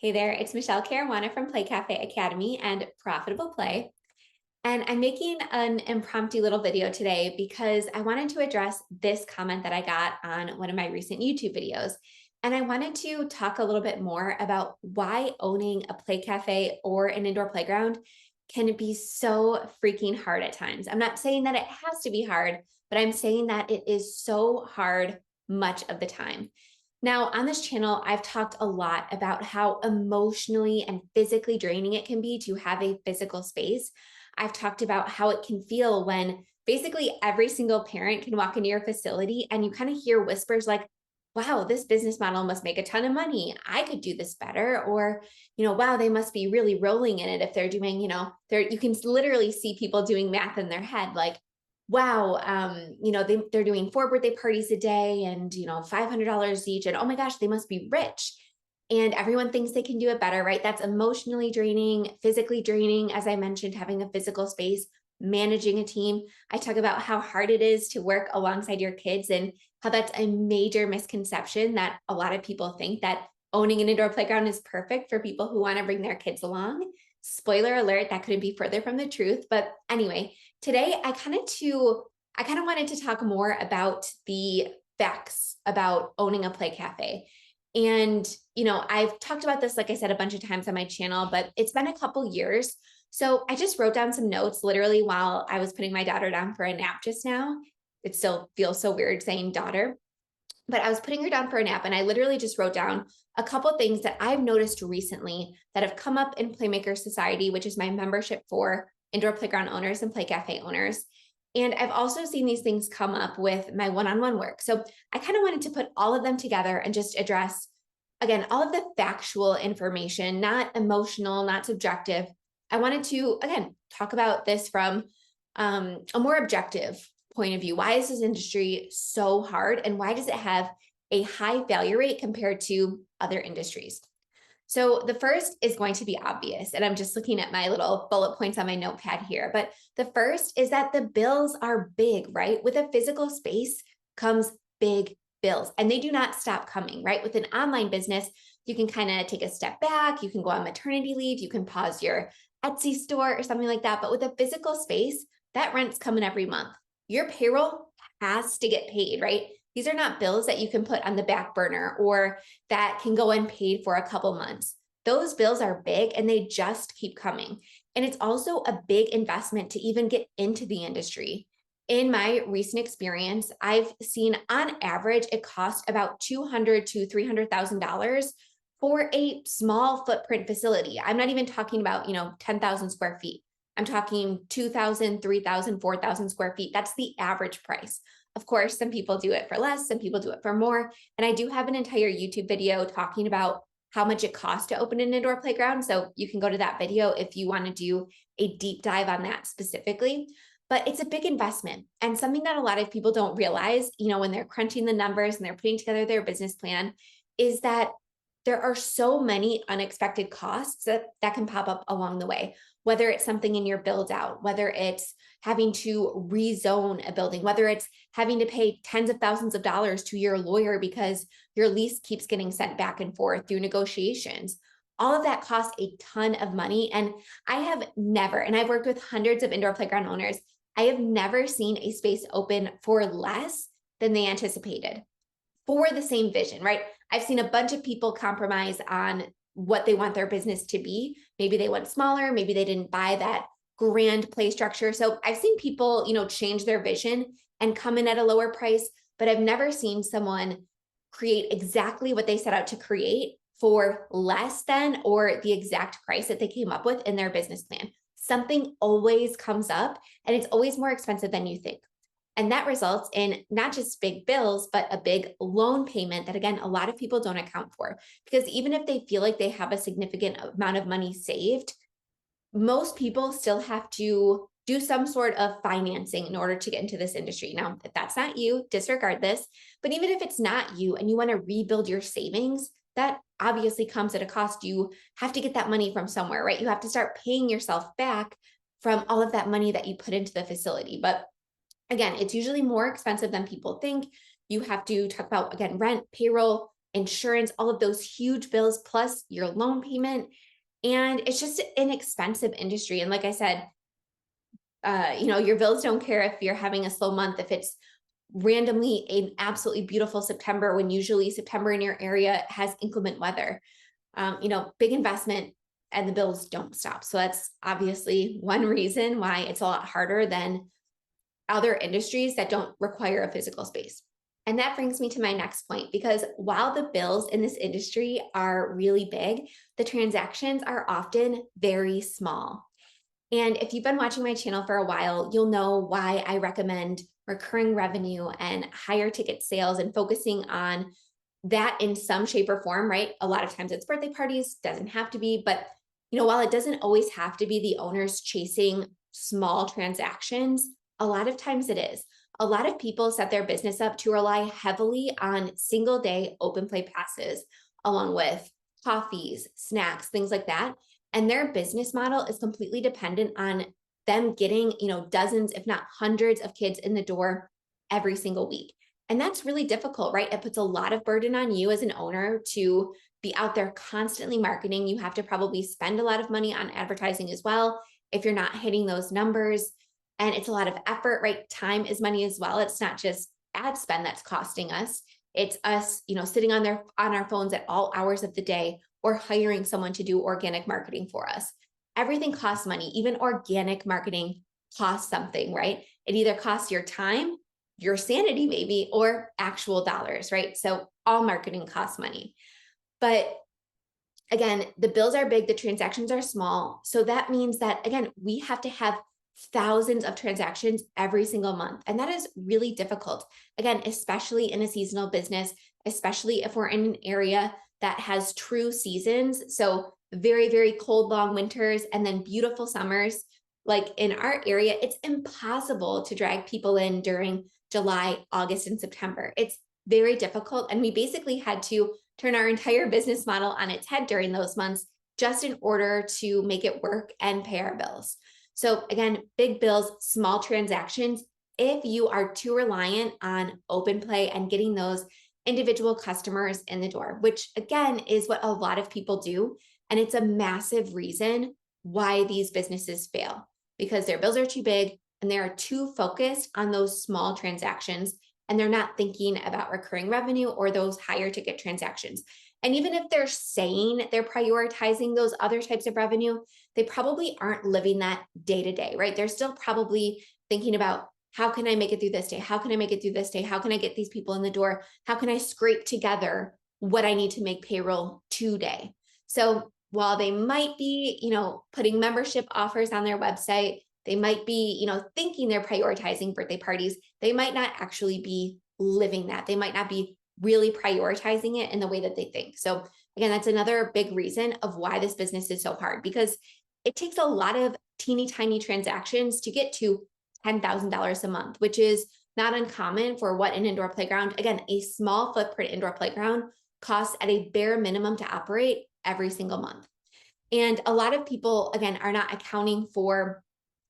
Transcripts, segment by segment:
Hey there, it's Michelle Caruana from Play Cafe Academy and Profitable Play. And I'm making an impromptu little video today because I wanted to address this comment that I got on one of my recent YouTube videos. And I wanted to talk a little bit more about why owning a play cafe or an indoor playground can be so freaking hard at times. I'm not saying that it has to be hard, but I'm saying that it is so hard much of the time. Now, on this channel, I've talked a lot about how emotionally and physically draining it can be to have a physical space. I've talked about how it can feel when basically every single parent can walk into your facility and you kind of hear whispers like, wow, this business model must make a ton of money. I could do this better. Or, wow, they must be really rolling in it if they're doing, you can literally see people doing math in their head like, wow, they're doing 4 birthday parties a day and, $500 each. And oh my gosh, they must be rich. And everyone thinks they can do it better, right? That's emotionally draining, physically draining. As I mentioned, having a physical space, managing a team. I talk about how hard it is to work alongside your kids and how that's a major misconception that a lot of people think that owning an indoor playground is perfect for people who want to bring their kids along. Spoiler alert, that couldn't be further from the truth. But anyway, today I kind of wanted to talk more about the facts about owning a play cafe. And, I've talked about this, like I said, a bunch of times on my channel, but it's been a couple years. So I just wrote down some notes literally while I was putting my daughter down for a nap just now. It still feels so weird saying daughter, but I was putting her down for a nap and I literally just wrote down a couple things that I've noticed recently that have come up in Playmaker Society, which is my membership for indoor playground owners and play cafe owners. And I've also seen these things come up with my one-on-one work. So I kind of wanted to put all of them together and just address, again, all of the factual information, not emotional, not subjective. I wanted to, again, talk about this from a more objective point of view. Why is this industry so hard and why does it have a high failure rate compared to other industries? So the first is going to be obvious, and I'm just looking at my little bullet points on my notepad here. But the first is that the bills are big, right? With a physical space comes big bills, and they do not stop coming, right? With an online business, you can kind of take a step back, you can go on maternity leave, you can pause your Etsy store or something like that. But with a physical space, that rent's coming every month. Your payroll has to get paid, right? These are not bills that you can put on the back burner or that can go unpaid for a couple months. Those bills are big and they just keep coming. And it's also a big investment to even get into the industry. In my recent experience, I've seen on average it costs about $200,000 to $300,000 for a small footprint facility. I'm not even talking about, 10,000 square feet. I'm talking 2,000, 3,000, 4,000 square feet. That's the average price. Of course, some people do it for less, some people do it for more. And I do have an entire YouTube video talking about how much it costs to open an indoor playground. So you can go to that video if you want to do a deep dive on that specifically. But it's a big investment and something that a lot of people don't realize, when they're crunching the numbers and they're putting together their business plan, is that there are so many unexpected costs that can pop up along the way, whether it's something in your build out, whether it's having to rezone a building, whether it's having to pay tens of thousands of dollars to your lawyer because your lease keeps getting sent back and forth through negotiations. All of that costs a ton of money. And I have never, and I've worked with hundreds of indoor playground owners, I have never seen a space open for less than they anticipated for the same vision, right? I've seen a bunch of people compromise on what they want their business to be. Maybe they went smaller, maybe they didn't buy that grand play structure. So I've seen people, change their vision and come in at a lower price, but I've never seen someone create exactly what they set out to create for less than or the exact price that they came up with in their business plan. Something always comes up and it's always more expensive than you think. And that results in not just big bills, but a big loan payment that, again, a lot of people don't account for. Because even if they feel like they have a significant amount of money saved, most people still have to do some sort of financing in order to get into this industry. Now, if that's not you, disregard this. But even if it's not you and you want to rebuild your savings, that obviously comes at a cost. You have to get that money from somewhere, right? You have to start paying yourself back from all of that money that you put into the facility. But again, it's usually more expensive than people think. You have to talk about, again, rent, payroll, insurance, all of those huge bills, plus your loan payment. And it's just an expensive industry. And like I said, your bills don't care if you're having a slow month, if it's randomly an absolutely beautiful September, when usually September in your area has inclement weather. Big investment and the bills don't stop. So that's obviously one reason why it's a lot harder than other industries that don't require a physical space. And that brings me to my next point, because while the bills in this industry are really big, the transactions are often very small. And if you've been watching my channel for a while, you'll know why I recommend recurring revenue and higher ticket sales and focusing on that in some shape or form, right? A lot of times it's birthday parties, doesn't have to be, but while it doesn't always have to be the owners chasing small transactions, a lot of times it is. A lot of people set their business up to rely heavily on single day open play passes, along with coffees, snacks, things like that. And their business model is completely dependent on them getting, dozens, if not hundreds of kids in the door every single week. And that's really difficult, right? It puts a lot of burden on you as an owner to be out there constantly marketing. You have to probably spend a lot of money on advertising as well if you're not hitting those numbers. And it's a lot of effort, right? Time is money as well. It's not just ad spend that's costing us. It's us, sitting on our phones at all hours of the day, or hiring someone to do organic marketing for us. Everything costs money. Even organic marketing costs something, right? It either costs your time, your sanity maybe, or actual dollars, right? So all marketing costs money. But again, the bills are big, the transactions are small. So that means that, again, we have to have thousands of transactions every single month. And that is really difficult. Again, especially in a seasonal business, especially if we're in an area that has true seasons. So very, very cold, long winters and then beautiful summers. Like in our area, it's impossible to drag people in during July, August, and September. It's very difficult. And we basically had to turn our entire business model on its head during those months just in order to make it work and pay our bills. So again, big bills, small transactions. If you are too reliant on open play and getting those individual customers in the door, which again is what a lot of people do. And it's a massive reason why these businesses fail, because their bills are too big and they are too focused on those small transactions. And they're not thinking about recurring revenue or those higher ticket transactions. And even if they're saying they're prioritizing those other types of revenue, they probably aren't living that day to day, right? They're still probably thinking about, how can I make it through this day? How can I make it through this day? How can I get these people in the door? How can I scrape together what I need to make payroll today? So while they might be, putting membership offers on their website, they might be, thinking they're prioritizing birthday parties, they might not actually be living that. They might not be really prioritizing it in the way that they think. So again, that's another big reason of why this business is so hard, because it takes a lot of teeny tiny transactions to get to $10,000 a month, which is not uncommon for what an indoor playground, again, a small footprint indoor playground costs at a bare minimum to operate every single month. And a lot of people, again, are not accounting for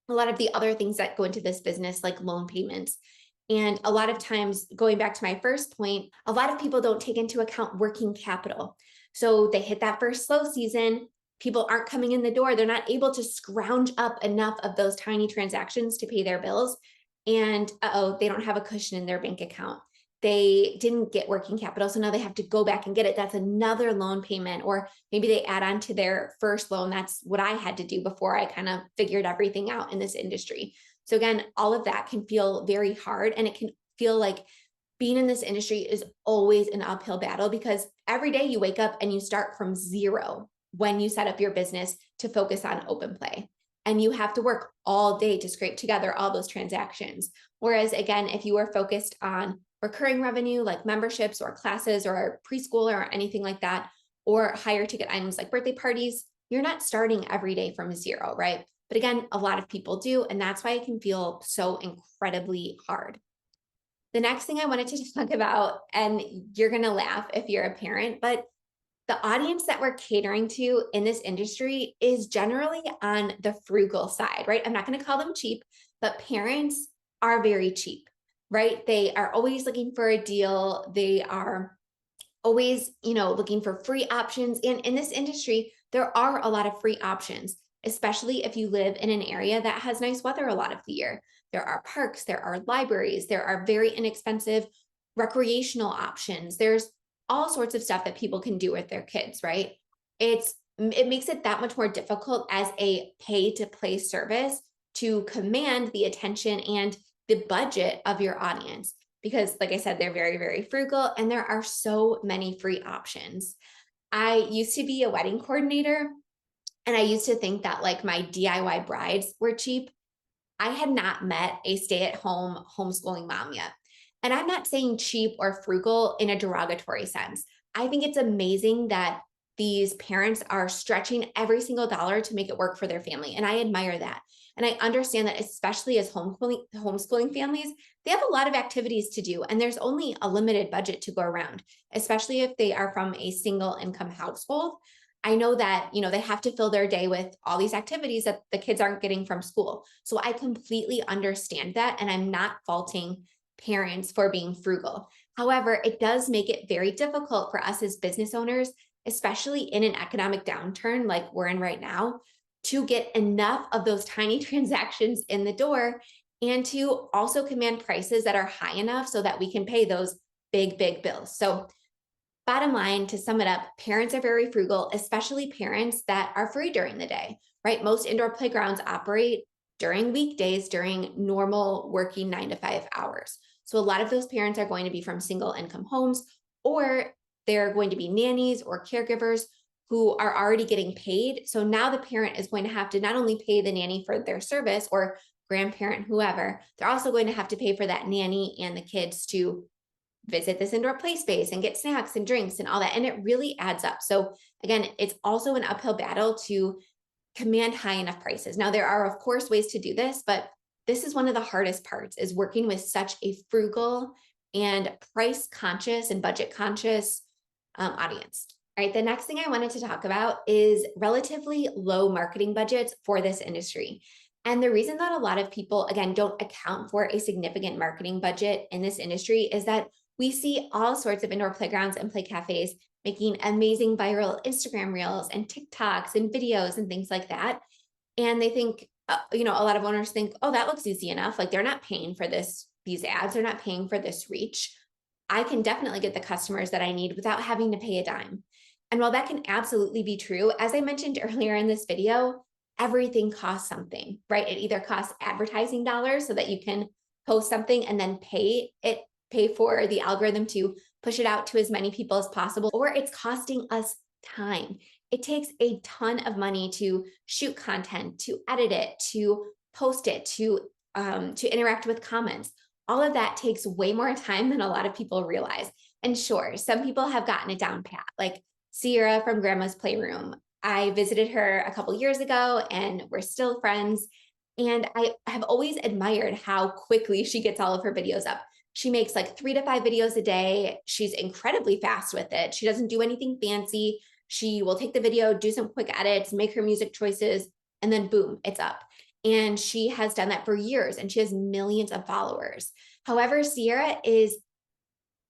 a lot of the other things that go into this business, like loan payments. And a lot of times, going back to my first point, a lot of people don't take into account working capital. So they hit that first slow season, people aren't coming in the door, they're not able to scrounge up enough of those tiny transactions to pay their bills. And they don't have a cushion in their bank account. They didn't get working capital, so now they have to go back and get it. That's another loan payment, or maybe they add on to their first loan. That's what I had to do before I kind of figured everything out in this industry. So again, all of that can feel very hard, and it can feel like being in this industry is always an uphill battle, because every day you wake up and you start from zero when you set up your business to focus on open play. And you have to work all day to scrape together all those transactions. Whereas again, if you are focused on recurring revenue like memberships or classes or preschool or anything like that, or higher ticket items like birthday parties, you're not starting every day from zero, right? But again, a lot of people do, and that's why it can feel so incredibly hard. The next thing I wanted to talk about, and you're going to laugh if you're a parent, but the audience that we're catering to in this industry is generally on the frugal side, right? I'm not going to call them cheap, but parents are very cheap, right? They are always looking for a deal. They are always, looking for free options. And in this industry, there are a lot of free options, especially if you live in an area that has nice weather a lot of the year. There are parks, there are libraries, there are very inexpensive recreational options. There's all sorts of stuff that people can do with their kids, right? It makes it that much more difficult as a pay to play service to command the attention and the budget of your audience because, like I said, they're very, very frugal and there are so many free options. I used to be a wedding coordinator and I used to think that like my DIY brides were cheap. I had not met a stay at home homeschooling mom yet. And I'm not saying cheap or frugal in a derogatory sense. I think it's amazing that these parents are stretching every single dollar to make it work for their family. And I admire that. And I understand that, especially as homeschooling families, they have a lot of activities to do, and there's only a limited budget to go around, especially if they are from a single income household. I know that, they have to fill their day with all these activities that the kids aren't getting from school. So I completely understand that. And I'm not faulting parents for being frugal. However, it does make it very difficult for us as business owners, especially in an economic downturn like we're in right now, to get enough of those tiny transactions in the door and to also command prices that are high enough so that we can pay those big, big bills. So bottom line, to sum it up, parents are very frugal, especially parents that are free during the day, right? Most indoor playgrounds operate during weekdays, during normal working 9 to 5 hours. So a lot of those parents are going to be from single income homes, or they're going to be nannies or caregivers who are already getting paid. So now the parent is going to have to not only pay the nanny for their service or grandparent, whoever, they're also going to have to pay for that nanny and the kids to visit this indoor play space and get snacks and drinks and all that. And it really adds up. So again, it's also an uphill battle to command high enough prices. Now, there are, of course, ways to do this, but this is one of the hardest parts is working with such a frugal and price conscious and budget conscious audience. All right. The next thing I wanted to talk about is relatively low marketing budgets for this industry. And the reason that a lot of people, again, don't account for a significant marketing budget in this industry is that we see all sorts of indoor playgrounds and play cafes making amazing viral Instagram reels and TikToks and videos and things like that. And they think, a lot of owners think, oh, that looks easy enough. Like they're not paying for these ads, they're not paying for this reach. I can definitely get the customers that I need without having to pay a dime. And while that can absolutely be true, as I mentioned earlier in this video, everything costs something, right? It either costs advertising dollars so that you can post something and then pay for the algorithm to push it out to as many people as possible, or it's costing us time. It takes a ton of money to shoot content, to edit it, to post it, to interact with comments. All of that takes way more time than a lot of people realize. And sure, some people have gotten it down pat, like Sierra from Grandma's Playroom. I visited her a couple years ago and we're still friends. And I have always admired how quickly she gets all of her videos up. She makes like 3 to 5 videos a day. She's incredibly fast with it. She doesn't do anything fancy. She will take the video, do some quick edits, make her music choices, and then boom, it's up. And she has done that for years and she has millions of followers. However, Sierra is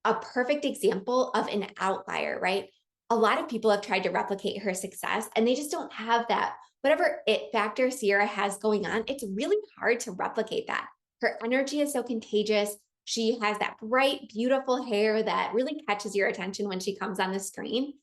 a perfect example of an outlier, right? A lot of people have tried to replicate her success and they just don't have that. Whatever it factor Sierra has going on, it's really hard to replicate that. Her energy is so contagious. She has that bright, beautiful hair that really catches your attention when she comes on the screen.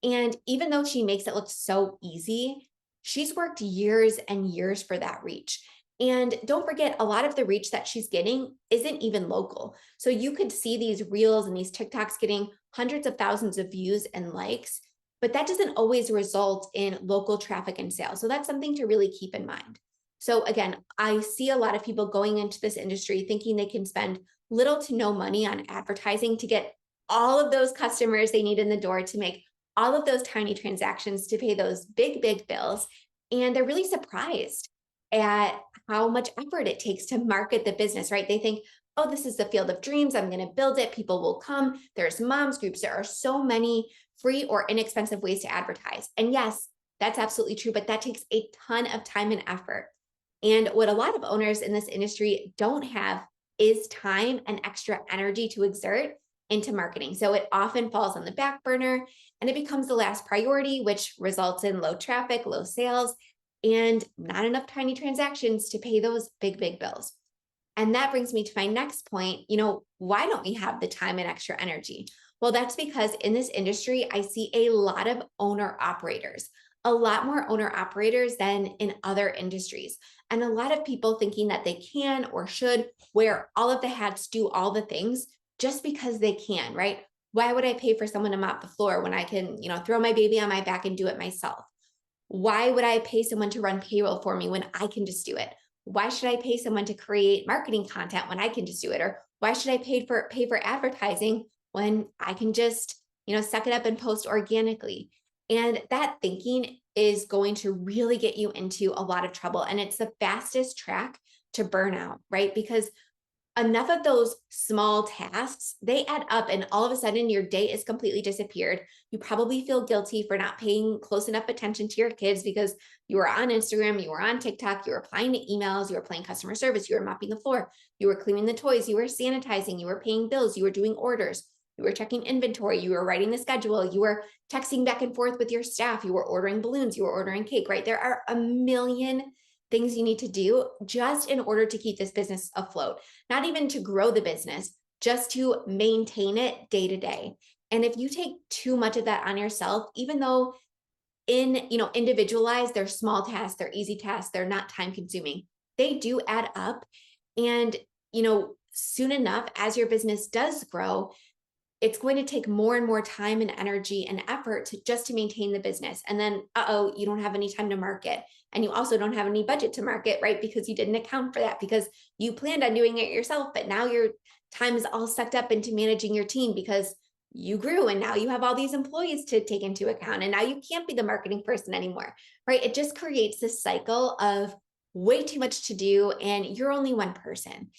And even though she makes it look so easy, she's worked years and years for that reach. And don't forget, a lot of the reach that she's getting isn't even local. So you could see these reels and these TikToks getting hundreds of thousands of views and likes, but that doesn't always result in local traffic and sales. So that's something to really keep in mind. So again, I see a lot of people going into this industry thinking they can spend little to no money on advertising to get all of those customers they need in the door to make all of those tiny transactions to pay those big, big bills. And they're really surprised at how much effort it takes to market the business, right? They think, oh, this is the field of dreams. I'm going to build it. People will come. There's moms groups. There are so many free or inexpensive ways to advertise. And yes, that's absolutely true, but that takes a ton of time and effort. And what a lot of owners in this industry don't have is time and extra energy to exert into marketing. So it often falls on the back burner and it becomes the last priority, which results in low traffic, low sales, and not enough tiny transactions to pay those big bills. And that brings me to my next point. Why don't we have the time and extra energy? Well, that's because in this industry, I see a lot of owner operators, a lot more owner operators than in other industries. And a lot of people thinking that they can or should wear all of the hats, do all the things just because they can, right? Why would I pay for someone to mop the floor when I can, throw my baby on my back and do it myself? Why would I pay someone to run payroll for me when I can just do it? Why should I pay someone to create marketing content when I can just do it? Or why should I pay for advertising when I can just, suck it up and post organically? And that thinking is going to really get you into a lot of trouble. And it's the fastest track to burnout, right? Because enough of those small tasks, they add up, and all of a sudden your day is completely disappeared. You probably feel guilty for not paying close enough attention to your kids because you were on Instagram, you were on TikTok, you were replying to emails, you were playing customer service, you were mopping the floor, you were cleaning the toys, you were sanitizing, you were paying bills, you were doing orders, you were checking inventory, you were writing the schedule, you were texting back and forth with your staff, you were ordering balloons, you were ordering cake, right? There are a million things you need to do just in order to keep this business afloat, not even to grow the business, just to maintain it day to day. And if you take too much of that on yourself, even though individualized, they're small tasks, they're easy tasks, they're not time consuming, they do add up. And, soon enough, as your business does grow, it's going to take more and more time and energy and effort to maintain the business. And then, you don't have any time to market. And you also don't have any budget to market, right? Because you didn't account for that because you planned on doing it yourself. But now your time is all sucked up into managing your team because you grew and now you have all these employees to take into account. And now you can't be the marketing person anymore, right? It just creates this cycle of way too much to do and you're only one person.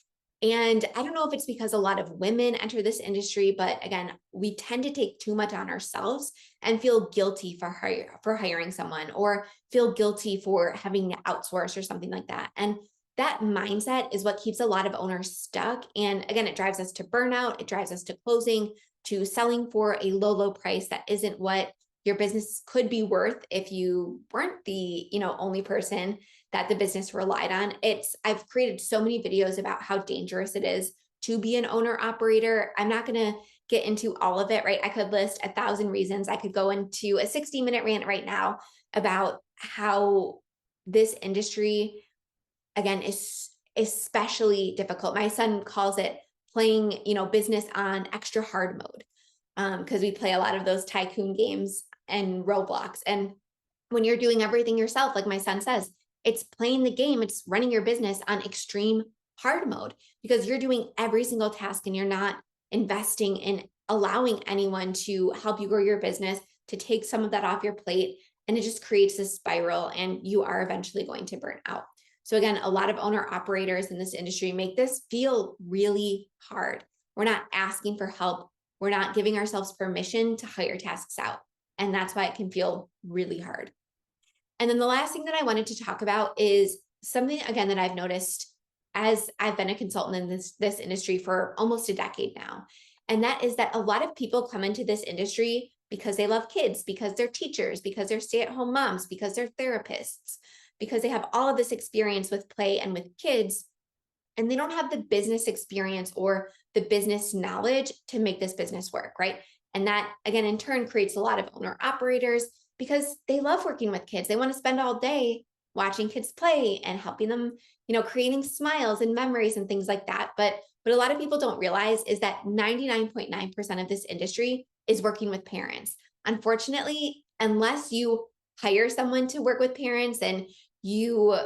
And I don't know if it's because a lot of women enter this industry, but again, we tend to take too much on ourselves and feel guilty for hiring someone or feel guilty for having to outsource or something like that. And that mindset is what keeps a lot of owners stuck. And again, it drives us to burnout, it drives us to closing, to selling for a low price that isn't what your business could be worth if you weren't the, only person that the business relied on. I've created so many videos about how dangerous it is to be an owner operator. I'm not going to get into all of it, right? I could list 1,000 reasons. I could go into a 60-minute rant right now about how this industry, again, is especially difficult. My son calls it playing, business on extra hard mode because we play a lot of those tycoon games and Roblox. And when you're doing everything yourself, like my son says, it's playing the game, it's running your business on extreme hard mode because you're doing every single task and you're not investing in allowing anyone to help you grow your business, to take some of that off your plate. And it just creates this spiral and you are eventually going to burn out. So again, a lot of owner operators in this industry make this feel really hard. We're not asking for help. We're not giving ourselves permission to hire tasks out. And that's why it can feel really hard. And then the last thing that I wanted to talk about is something, again, that I've noticed as I've been a consultant in this industry for almost a decade now. And that is that a lot of people come into this industry because they love kids, because they're teachers, because they're stay-at-home moms, because they're therapists, because they have all of this experience with play and with kids, and they don't have the business experience or the business knowledge to make this business work, right? And that, again, in turn creates a lot of owner operators because they love working with kids. They want to spend all day watching kids play and helping them, creating smiles and memories and things like that. But what a lot of people don't realize is that 99.9% of this industry is working with parents. Unfortunately, unless you hire someone to work with parents and you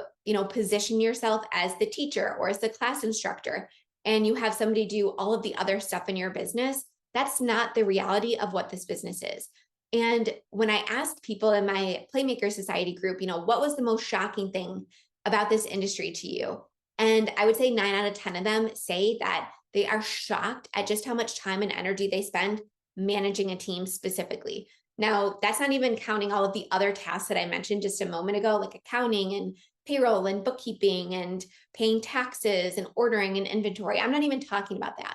position yourself as the teacher or as the class instructor, and you have somebody do all of the other stuff in your business, that's not the reality of what this business is. And when I asked people in my Playmaker Society group, what was the most shocking thing about this industry to you? And I would say 9 out of 10 of them say that they are shocked at just how much time and energy they spend managing a team specifically. Now, that's not even counting all of the other tasks that I mentioned just a moment ago, like accounting and payroll and bookkeeping and paying taxes and ordering and inventory. I'm not even talking about that.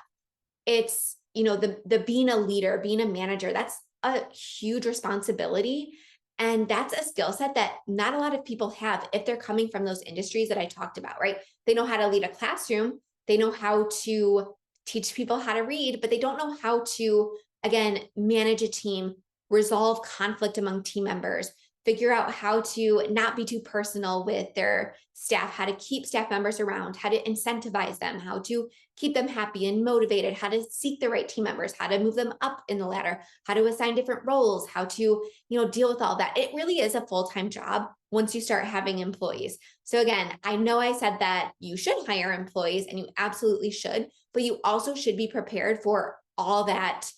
It's, the being a leader, being a manager, that's a huge responsibility. And that's a skill set that not a lot of people have if they're coming from those industries that I talked about, right? They know how to lead a classroom, they know how to teach people how to read, but they don't know how to, again, manage a team, resolve conflict among team members, figure out how to not be too personal with their staff, how to keep staff members around, how to incentivize them, how to keep them happy and motivated, how to seek the right team members, how to move them up in the ladder, how to assign different roles, how to, deal with all that. It really is a full-time job once you start having employees. So again, I know I said that you should hire employees and you absolutely should, but you also should be prepared for all that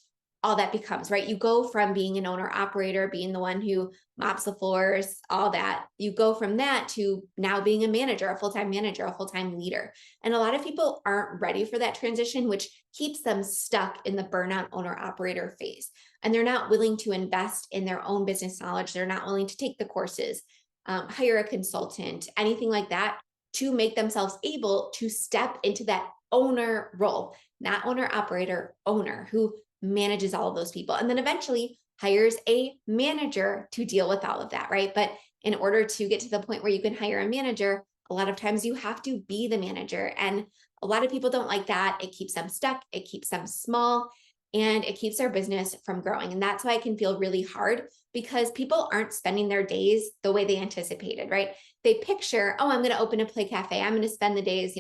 becomes, right? You go from being an owner operator, being the one who mops the floors, all that. You go from that to now being a manager, a full-time manager, a full-time leader. And a lot of people aren't ready for that transition, which keeps them stuck in the burnout owner operator phase. And they're not willing to invest in their own business knowledge. They're not willing to take the courses, hire a consultant, anything like that to make themselves able to step into that owner role, not owner operator, owner who manages all of those people, and then eventually hires a manager to deal with all of that, right? But in order to get to the point where you can hire a manager, a lot of times you have to be the manager. And a lot of people don't like that. It keeps them stuck, it keeps them small, and it keeps their business from growing. And that's why it can feel really hard because people aren't spending their days the way they anticipated, right? They picture, oh, I'm going to open a play cafe. I'm going to spend the days,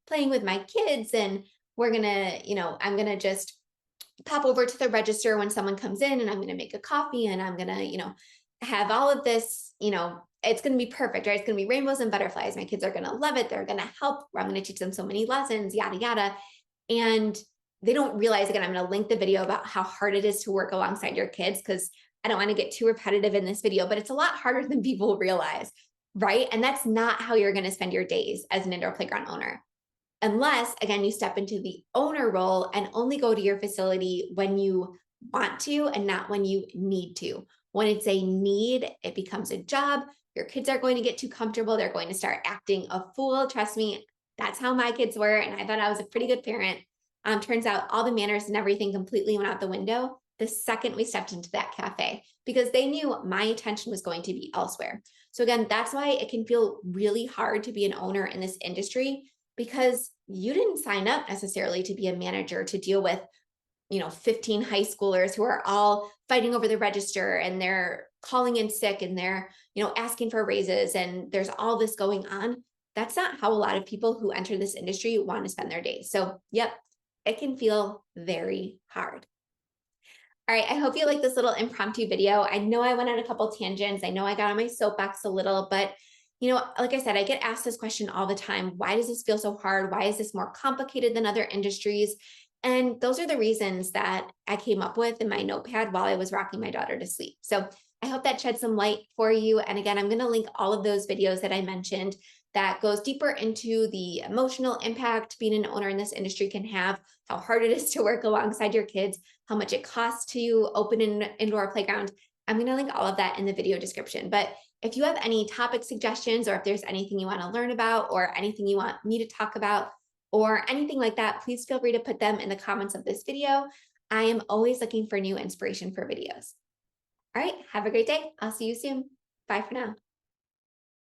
playing with my kids, and we're going to, I'm going to just pop over to the register when someone comes in, and I'm going to make a coffee, and I'm going to, have all of this, it's going to be perfect, right? It's going to be rainbows and butterflies. My kids are going to love it. They're going to help. I'm going to teach them so many lessons, yada, yada. And they don't realize, again, I'm going to link the video about how hard it is to work alongside your kids, because I don't want to get too repetitive in this video, but it's a lot harder than people realize, right? And that's not how you're going to spend your days as an indoor playground owner. Unless, again, you step into the owner role and only go to your facility when you want to and not when you need to. When it's a need, it becomes a job. Your kids are going to get too comfortable. They're going to start acting a fool. Trust me, that's how my kids were. And I thought I was a pretty good parent. Turns out all the manners and everything completely went out the window the second we stepped into that cafe, because they knew my attention was going to be elsewhere. So again, that's why it can feel really hard to be an owner in this industry, because you didn't sign up necessarily to be a manager to deal with 15 high schoolers who are all fighting over the register, and they're calling in sick, and they're asking for raises, and there's all this going on. That's not how a lot of people who enter this industry want to spend their days. So yep, it can feel very hard. All right, I hope you like this little impromptu video. I know I went on a couple tangents. I know I got on my soapbox a little, but like I said, I get asked this question all the time. Why does this feel so hard? Why is this more complicated than other industries? And those are the reasons that I came up with in my notepad while I was rocking my daughter to sleep. So I hope that shed some light for you. And again, I'm going to link all of those videos that I mentioned that goes deeper into the emotional impact being an owner in this industry can have, how hard it is to work alongside your kids, how much it costs to open an indoor playground. I'm going to link all of that in the video description. But if you have any topic suggestions, or if there's anything you want to learn about, or anything you want me to talk about, or anything like that, please feel free to put them in the comments of this video. I am always looking for new inspiration for videos. All right, have a great day. I'll see you soon. Bye for now.